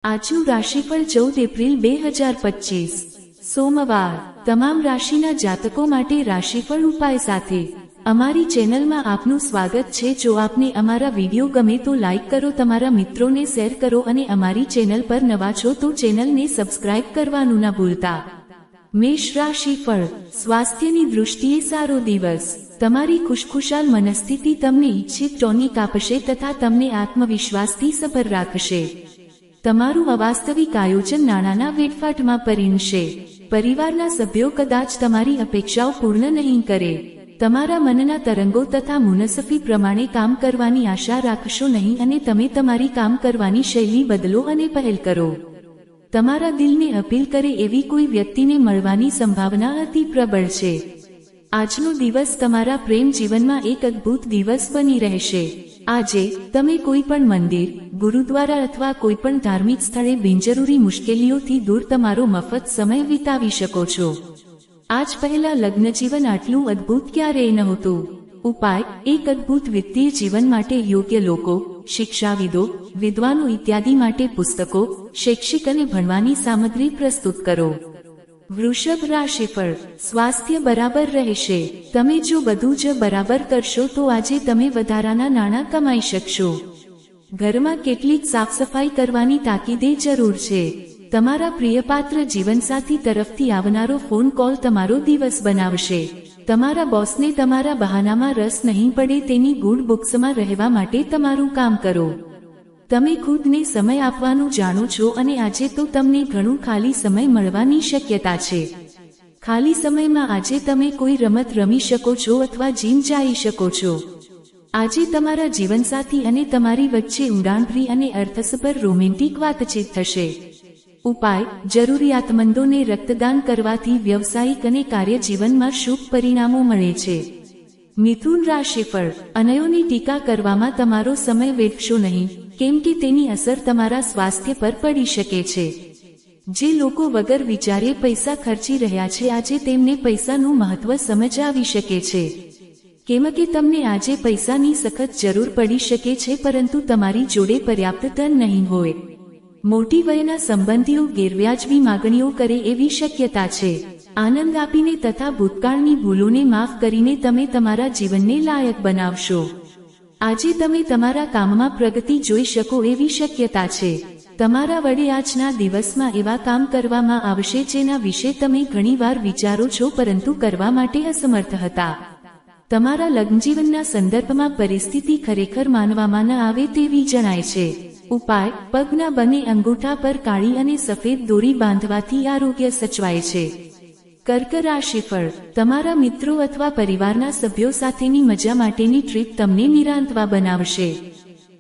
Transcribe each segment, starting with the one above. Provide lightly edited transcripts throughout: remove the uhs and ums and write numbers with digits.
આજનું રાશિફળ 14 એપ્રિલ 2025 સોમવાર તમામ રાશિના જાતકો માટે રાશિફળ ઉપાય સાથે અમારી ચેનલમાં આપનું સ્વાગત છે। જો આપને અમારા વિડીયો ગમે તો લાઈક કરો, તમારા મિત્રોને શેર કરો અને અમારી ચેનલ પર નવા છો તો ચેનલને સબસ્ક્રાઇબ કરવાનું ના ભૂલતા। મેષ રાશિફળ સ્વાસ્થ્યની દૃષ્ટિએ સારો દિવસ। તમારી ખુશખુશાલ મનસ્થિતિ તમને ઇચ્છિત ટોનિક આપશે તથા તમને આત્મવિશ્વાસથી સભર રાખશે। તમારું અવાસ્તવિક આયોજન નાણાંના વેડફાટમાં પરિણશે। પરિવારના સભ્યો કદાચ તમારી અપેક્ષાઓ પૂર્ણ નહીં કરે। તમારા મનના તરંગો તથા મુનસફી પ્રમાણે કામ કરવાની આશા રાખશો નહીં અને તમે તમારી કામ કરવાની શૈલી બદલો અને પહેલ કરો। તમારા દિલને અપીલ કરે એવી કોઈ વ્યક્તિને મળવાની સંભાવના અતિ પ્રબળ છે। આજનો દિવસ તમારા પ્રેમ જીવનમાં એક અદ્ભુત દિવસ બની રહેશે। આજે તમે કોઈ પણ મંદિર, ગુરુદ્વારા અથવા કોઈ પણ ધાર્મિક સ્થળે બિનજરૂરી મુશ્કેલીઓથી દૂર તમારો મફત સમય વિતાવી શકો છો। આજ પહેલા લગ્નજીવન આટલું અદ્ભુત ક્યારેય નહોતું। ઉપાય: એક અદ્ભુત વિત્તીય જીવન માટે યોગ્ય લોકો, શિક્ષાવિદો, વિદ્વાનો ઇત્યાદિ માટે પુસ્તકો, શૈક્ષિક અને ભણવાની સામગ્રી પ્રસ્તુત કરો। વૃષભ રાશિફળ સ્વાસ્થ્ય બરાબર રહેશે। તમે જો બધું જ બરાબર કરશો તો આજે તમે વધારાના નાણાં કમાઈ શકશો। ઘરમાં કેટલીક સાફસફાઈ કરવાની તાકીદે જરૂર છે। તમારા પ્રિયપાત્ર જીવનસાથી તરફથી આવનારો ફોન કોલ તમારો દિવસ બનાવશે। તમારા બોસને તમારા બહાનામાં રસ નહીં પડે તેની ગુડ બુક્સમાં રહેવા માટે તમારું કામ કરો। તમે ખુદને સમય આપવાનું જાણો છો અને આજે તો તમને ઘણું ખાલી સમય મળવાની શક્યતા છે। ખાલી સમયમાં આજે તમે કોઈ રમત રમી શકો છો અથવા જીમ જઈ શકો છો। આજે તમારા જીવનસાથી અને તમારી વચ્ચે ઊંડાણભરી અને અર્થસભર રોમેન્ટિક વાતચીત થશે। ઉપાય: જરૂરિયાતમંદોને રક્તદાન કરવાથી વ્યવસાયિક અને કાર્યજીવનમાં શુભ પરિણામો મળે છે। મિથુન રાશિફળ અન્યોની ટીકા કરવામાં તમારો સમય વેડફશો નહીં, કેમ કે તેની અસર તમારા સ્વાસ્થ્ય પર પડી શકે છે। જે લોકો વગર વિચારે પૈસા ખર્ચી રહ્યા છે આજે તેમને પૈસાનું મહત્વ સમજ આવી શકે છે। કેમ કે તમને આજે પૈસાની સખત જરૂર પડી શકે છે પરંતુ તમારી જોડે પર્યાપ્ત ધન નહીં હોય। મોટી વયના સંબંધીઓ ગેરવ્યાજબી માગણીઓ કરે એવી શક્યતા છે। આનંદ આપીને તથા ભૂતકાળની ભૂલોને માફ કરીને તમે તમારા જીવનને લાયક બનાવશો। આજે તમે તમારા કામમાં પ્રગતિ જોઈ શકો એવી શક્યતા છે। તમારા વડે આજના દિવસમાં એવા કામ કરવામાં આવશે જેના વિશે તમે ઘણીવાર વિચારો છો પરંતુ કરવા માટે અસમર્થ હતા। તમારા લગ્નજીવનના સંદર્ભમાં પરિસ્થિતિ ખરેખર માનવામાં ન આવે તેવી જણાય છે। ઉપાય: પગના બંને અંગૂઠા પર કાળી અને સફેદ દોરી બાંધવાથી આરોગ્ય સચવાય છે। કર્ક રાશિફળ તમારા મિત્રો અથવા પરિવારના સભ્યો સાથેની મજા માટેની ટ્રીપ તમને નિરાંતવા બનાવશે।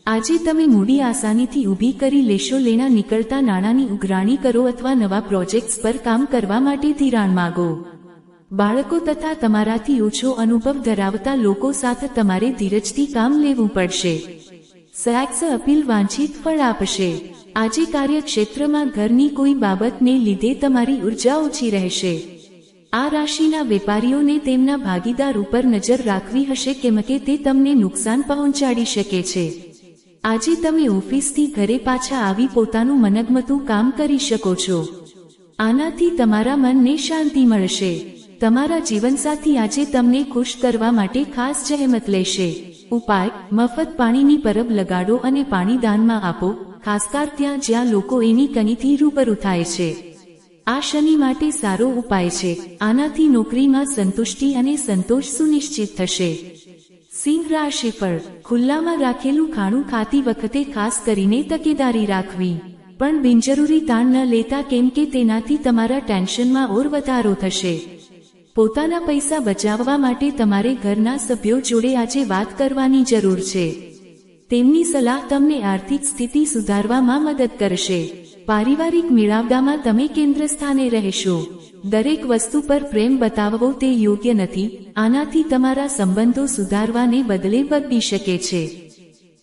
આજે તમે મૂડી આસાનીથી ઊભી કરી લેશો। લેણા નીકળતા નાણાંની ઉઘરાણી કરો અથવા નવા પ્રોજેક્ટ્સ પર કામ કરવા માટે ધિરાણ માગો। બાળકો તથા તમારાથી ઓછો અનુભવ ધરાવતા લોકો સાથે તમારે ધીરજથી કામ લેવું પડશે। સેક્સ અપીલ વાંછિત ફળ આપશે। આજે કાર્યક્ષેત્રમાં ઘરની કોઈ બાબતને લીધે તમારી ઉર્જા ઓછી રહેશે। આ રાશિના વેપારીઓને તેમના ભાગીદાર ઉપર નજર રાખવી હશે કેમ કે તે તમને નુકસાન પહોંચાડી શકે છે। આજે તમે ઓફિસથી ઘરે પાછા આવી પોતાનું મનગમતું કામ કરી શકો છો। આનાથી તમારા મનને શાંતિ મળશે। તમારા જીવનસાથી આજે તમને ખુશ કરવા માટે ખાસ જહેમત લેશે। ઉપાય: મફત પાણીની પરબ લગાડો અને પાણી દાનમાં આપો, ખાસકર ત્યાં જ્યાં લોકો એની કનીથી રૂબરૂ થાય છે। આ શનિ માટે સારો ઉપાય છે। આનાથી નોકરીમાં સંતુષ્ટિ અને સંતોષ સુનિશ્ચિત થશે। સિંહ રાશિફળ ખુલ્લામાં રાખેલું ખાણું ખાતી વખતે ખાસ કરીને તકેદારી રાખવી, પણ બિનજરૂરી તાણ ન લેતા કેમ કે તેનાથી તમારા ટેન્શનમાં ઓર વધારો થશે। પોતાના પૈસા બચાવવા માટે તમારે ઘરના સભ્યો જોડે આજે વાત કરવાની જરૂર છે। તેમની સલાહ તમને આર્થિક સ્થિતિ સુધારવામાં મદદ કરશે। પારિવારિક મેળાવડામાં તમે કેન્દ્ર સ્થાને રહેશો। દરેક વસ્તુ પર પ્રેમ બતાવવો તે યોગ્ય નથી, આનાથી તમારા સંબંધો સુધારવાને બદલે બગડી શકે છે।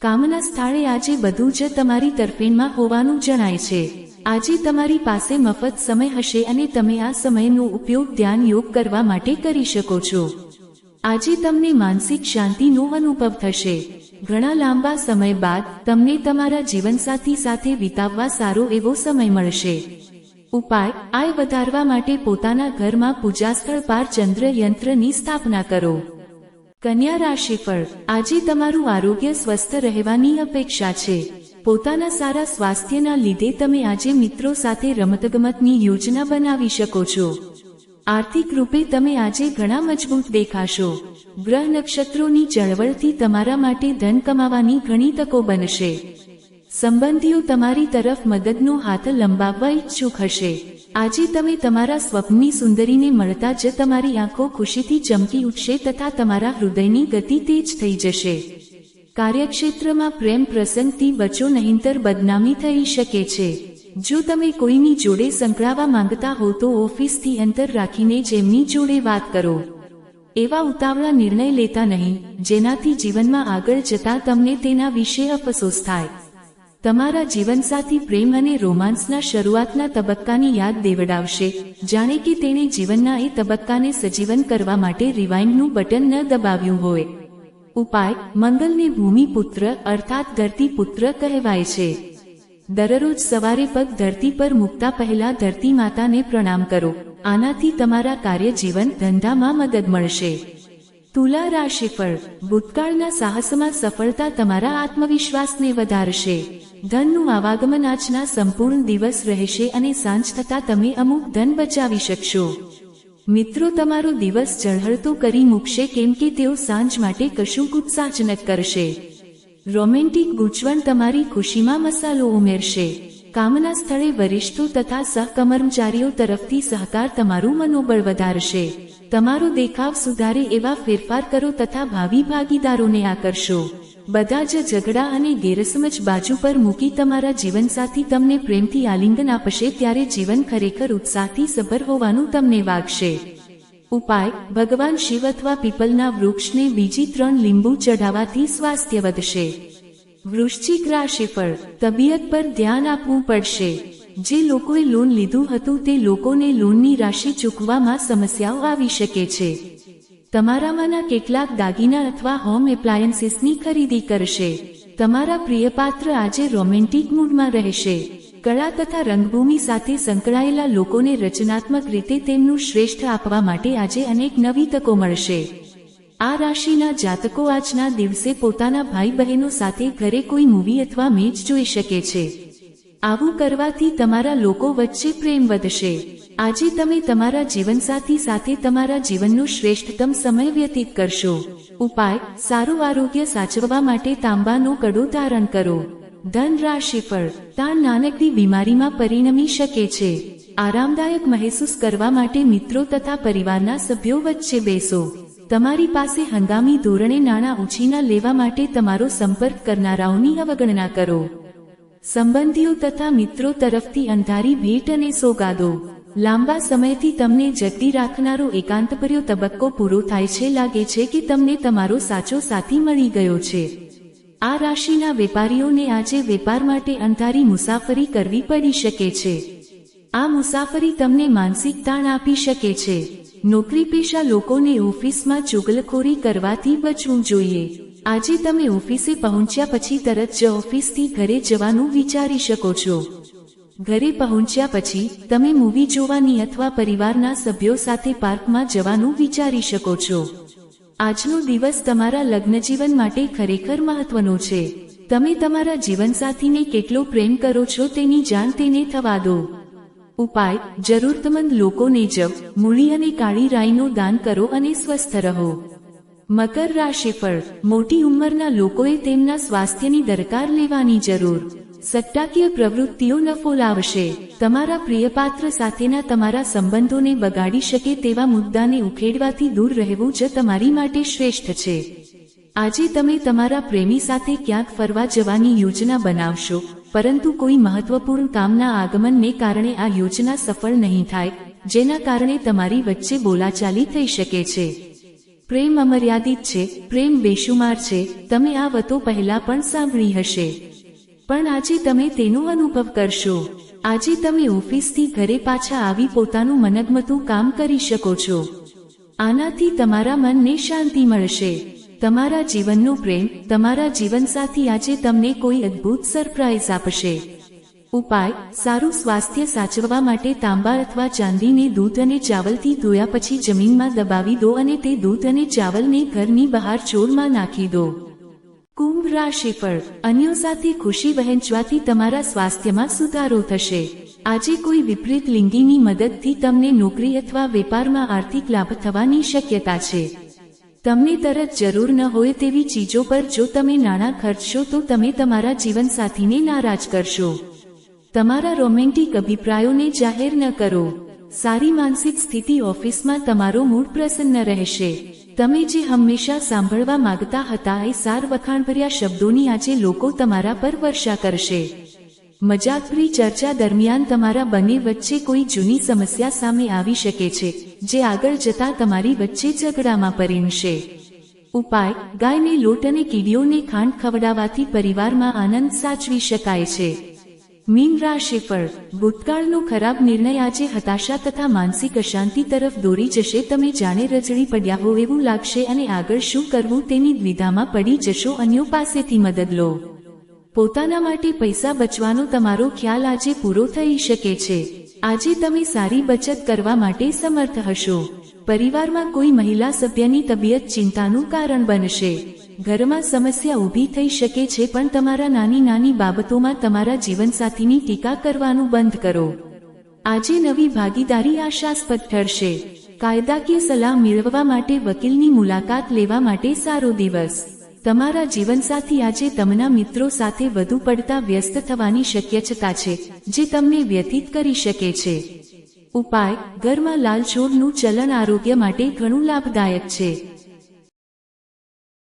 કામના સ્થળે આજે બધું જ તમારી તરફેણમાં હોવાનું જણાય છે। આજે તમારી પાસે મફત સમય હશે અને તમે આ સમયનો ઉપયોગ ધ્યાન યોગ કરવા માટે કરી શકો છો। આજે તમને માનસિક શાંતિનો અનુભવ થશે। ઘણા લાંબા સમય બાદ તમને તમારા જીવનસાથી સાથે વિતાવવા સારો એવો સમય મળશે. ઉપાય: આય વધારવા માટે પોતાના ઘરમાં પૂજાસ્થળ પાર ચંદ્ર યંત્રની સ્થાપના કરો. કન્યા રાશિફળ: આજે તમારું આરોગ્ય સ્વસ્થ રહેવાની અપેક્ષા છે. પોતાના સારા સ્વાસ્થ્યના લીધે તમે આજે મિત્રો સાથે રમતગમતની યોજના બનાવી શકો છો. આર્થિક રૂપે તમે આજે ઘણા મજબૂત દેખાશો. ગ્રહ નક્ષત્રોની ચળવળથી તમારા માટે ધન કમાવાની ઘણી તકો બનશે. સંબંધીઓ તમારી તરફ મદદનો હાથ લંબાવવા ઈચ્છુક હશે. આજે તમે તમારા સ્વપ્નની સુંદરીને મળતા જ તમારી આંખો ખુશીથી ચમકી ઉઠશે તથા તમારા હૃદયની ગતિ તેજ થઈ જશે. કાર્યક્ષેત્રમાં પ્રેમ પ્રસંગથી બચો, નહીંતર બદનામી થઈ શકે છે. જો તમે કોઈની જોડે સંકળાવા માંગતા હો તો ઓફિસથી અંતર રાખીને જ એમની જોડે વાત કરો. એવા ઉતાવળા નિર્ણય લેતા નહીં જેનાથી જીવનમાં આગળ જતા તમને તેના વિશે અફસોસ થાય. તમારા જીવનસાથી પ્રેમ અને રોમાન્સના શરૂઆતના તબક્કાની યાદ દેવડાવશે, જાણે કે તેણે જીવનના એ તબક્કાને સજીવન કરવા માટે રિવાઇન્ડનું બટન ન દબાવ્યું હોય. ઉપાય: મંગલને ભૂમિપુત્ર અર્થાત ધરતીપુત્ર કહેવાય છે. દરરોજ સવારે પગ ધરતી પર મૂકતા પહેલા ધરતી માતાને પ્રણામ કરો. આનાથી તમારા કાર્યજીવન ધંધામાં મદદ મળશે. તુલા રાશિફળ: ભૂતકાળના સાહસમાં સફળતા તમારા આત્મવિશ્વાસને વધારશે. ધનનું આવાગમન આજના સંપૂર્ણ દિવસ રહેશે અને સાંજ થતાં તમે અમુક ધન બચાવી શકશો. મિત્રો તમારો દિવસ ઝળહળતો કરી મૂકશે, કેમ કે તેઓ સાંજ માટે કશુંક ઉત્સાહજનક કરશે. રોમેન્ટિક ગૂંચવણ તમારી ખુશીમાં મસાલો ઉમેરશે. કામના સ્થળે વરિષ્ઠો તથા સહકર્મચારીઓ તરફથી સહકાર તમારું મનોબળ વધારશે. તમારો દેખાવ સુધારે એવા ફેરફાર કરો તથા ભાવિ ભાગીદારોને આકર્ષો. બધા જ ઝઘડા અને ગેરસમજ બાજુ પર મૂકી તમારા જીવનસાથી તમને પ્રેમથી આલિંગન આપશે, ત્યારે જીવન ખરેખર ઉત્સાહથી સભર હોવાનું તમને વાગશે. ઉપાય: ભગવાન શિવ અથવા પીપલના વૃક્ષને બીજી 3 લીંબુ ચઢાવવાથી સ્વાસ્થ્ય વધશે. વૃશ્ચિક રાશિફળ: તબિયત પર ધ્યાન આપવું પડશે. જે લોકોએ લોન લીધું હતું તે લોકોને લોનની રાશિ ચૂકવવામાં સમસ્યાઓ આવી શકે છે. તમારામાંના કેટલાક દાગીના અથવા હોમ એપ્લાયન્સીસની ખરીદી કરશે. તમારા પ્રિયપાત્ર આજે રોમેન્ટિક મૂડમાં રહેશે. કળા તથા રંગભૂમિ સાથે સંકળાયેલા લોકોને રચનાત્મક રીતે તેમનું શ્રેષ્ઠ આપવા માટે આજે અનેક નવી તકો મળશે. આ રાશિના જાતકો આજના દિવસે પોતાના ભાઈ બહેનો સાથે ઘરે કોઈ મૂવી અથવા મેચ જોઈ શકે છે. આવું કરવાથી તમારા લોકો વચ્ચે પ્રેમ વધશે. આજે તમે તમારા જીવનસાથી સાથે તમારા જીવનનો શ્રેષ્ઠતમ સમય વ્યતીત કરશો. ઉપાય: સારું આરોગ્ય સાચવવા માટે તાંબાનો કડો ધારણ કરો. ધન રાશિફળ: તાણ નાનકડી બીમારીમાં પરિણમી શકે છે. આરામદાયક મહેસૂસ કરવા માટે મિત્રો તથા પરિવારના સભ્યો વચ્ચે બેસો. તમારી પાસે હંગામી ધોરણે નાણાં ઉછીના લેવા માટે તમારો સંપર્ક કરનારાઓની અવગણના કરો. સંબંધીઓ તથા મિત્રો તરફથી અંધારી ભેટ અને સોગાદો. લાંબા સમયથી તમને જકડી રાખનારો એકાંતભર્યો તબક્કો પૂરો થાય છે. લાગે છે કે તમને તમારો સાચો સાથી મળી ગયો છે. આ રાશિના વેપારીઓને આજે વેપાર માટે અંધારી મુસાફરી કરવી પડી શકે છે. આ મુસાફરી તમને માનસિક તાણ આપી શકે છે. નોકરી પેશા લોકોને ઓફિસમાં ચુગલખોરી કરવાથી બચવું જોઈએ. આજે તમે ઓફિસે પહોંચ્યા પછી તરત જ ઓફિસથી ઘરે જવાનું વિચારી શકો છો. ઘરે પહોંચ્યા પછી તમે મૂવી જોવાની અથવા પરિવારના સભ્યો સાથે પાર્કમાં જવાનું વિચારી શકો છો. આજનો દિવસ તમારા લગ્નજીવન માટે ખરેખર મહત્વનો છે. તમે તમારા જીવનસાથીને કેટલો પ્રેમ કરો છો તેની જાણ તેને થવા દો. ઉપાય: જરૂરતમંદ લોકોને જવ, મૂળી અને કાળી રાઈનું દાન કરો અને સ્વસ્થ રહો. મકર રાશિફળ: મોટી ઉંમરના લોકોએ તેમના સ્વાસ્થ્યની દરકાર લેવાની જરૂર. સટ્ટાકીય પ્રવૃત્તિઓ નફો લાવશે. તમારા પ્રિયપાત્ર સાથેના તમારા સંબંધોને બગાડી શકે તેવા મુદ્દાને ઉખેડવાથી દૂર રહેવું જ તમારી માટે શ્રેષ્ઠ છે. આજે તમે તમારા પ્રેમી સાથે ક્યાંક ફરવા જવાની યોજના બનાવશો, પરંતુ કોઈ મહત્વપૂર્ણ કામના આગમનને કારણે આ યોજના સફળ નહીં થાય, જેના કારણે તમારી વચ્ચે બોલાચાલી થઈ શકે છે. પ્રેમ અમર્યાદિત છે, પ્રેમ બેશુમાર છે. તમે આ વાતો પહેલા પણ સાંભળી હશે, પણ આજે તમે તેનો અનુભવ કરશો. આજે તમે ઓફિસથી ઘરે પાછા આવી પોતાનું મનગમતું કામ કરી શકો છો. આનાથી તમારા મનને શાંતિ મળશે. તમારા જીવનનો પ્રેમ, તમારા જીવનસાથી આજે તમને કોઈ અદ્ભુત સરપ્રાઈઝ આપશે. ઉપાય: સારું સ્વાસ્થ્ય સાચવવા માટે તાંબા અથવા ચાંદીને દૂધ અને ચાવલથી ધોયા પછી જમીનમાં દબાવી દો અને તે દૂધ અને ચાવલને ઘરની બહાર છોડમાં નાખી દો. કુંભ રાશિફળ: અન્યો સાથે ખુશી વહેંચવાથી તમારા સ્વાસ્થ્યમાં સુધારો થશે. આજે કોઈ વિપરીત લિંગીની મદદથી તમને નોકરી અથવા વેપારમાં આર્થિક લાભ થવાની શક્યતા છે. તમને તરત જરૂર ન હોય તેવી ચીજો પર જો તમે નાણાં ખર્ચશો તો તમે તમારા જીવનસાથીને નારાજ કરશો. તમારા રોમેન્ટિક અભિપ્રાયોને જાહેર ન કરો. સારી માનસિક સ્થિતિ: ઓફિસમાં તમારો મૂડ પ્રસન્ન રહેશે. તમે જે હંમેશા સાંભળવા માંગતા હતા એ સાર વખાણભર્યા શબ્દોની આજે લોકો તમારા પર વર્ષા કરશે. મજાકભરી ચર્ચા દરમિયાન તમારા બંને વચ્ચે કોઈ જૂની સમસ્યા સામે આવી શકે છે, જે આગળ જતા તમારી વચ્ચે ઝઘડામાં પરિણશે. ઉપાય: ગાયને લોટ અને કીડીઓને ખાંડ ખવડાવવાથી પરિવારમાં આનંદ સાચવી શકાય છે. મીન રાશિફળ: ભૂતકાળનો ખરાબ નિર્ણય આજે હતાશા તથા માનસિક અશાંતિ તરફ દોરી જશે. તમે જાણે રજળી પડ્યા હો એવું લાગશે અને આગળ શું કરવું તેની દ્વિધામાં પડી જશો. અન્યો પાસેથી મદદ લો. પોતાના માટે પૈસા બચવાનો તમારો ખ્યાલ આજે પૂરો થઈ શકે છે. આજે તમે સારી બચત કરવા માટે સમર્થ હશો. પરિવારમાં કોઈ મહિલા સભ્યની તબિયત ચિંતાનું કારણ બનશે. ઘરમાં સમસ્યા ઊભી થઈ શકે છે, પણ તમારા નાની નાની બાબતોમાં તમારા જીવનસાથીની ટીકા કરવાનું બંધ કરો. આજે નવી ભાગીદારી આશાસ્પદ ઠરશે. કાયદાકીય સલાહ મેળવવા માટે વકીલની મુલાકાત લેવા માટે સારો દિવસ. તમારા જીવનસાથી આજે તમારા મિત્રો સાથે વધુ પડતા વ્યસ્ત થવાની શક્યતા છે, જે તમને વ્યથિત કરી શકે છે. ઉપાય: ઘરમાં લાલ છોડનું ચલણ આરોગ્ય માટે ઘણું લાભદાયક છે.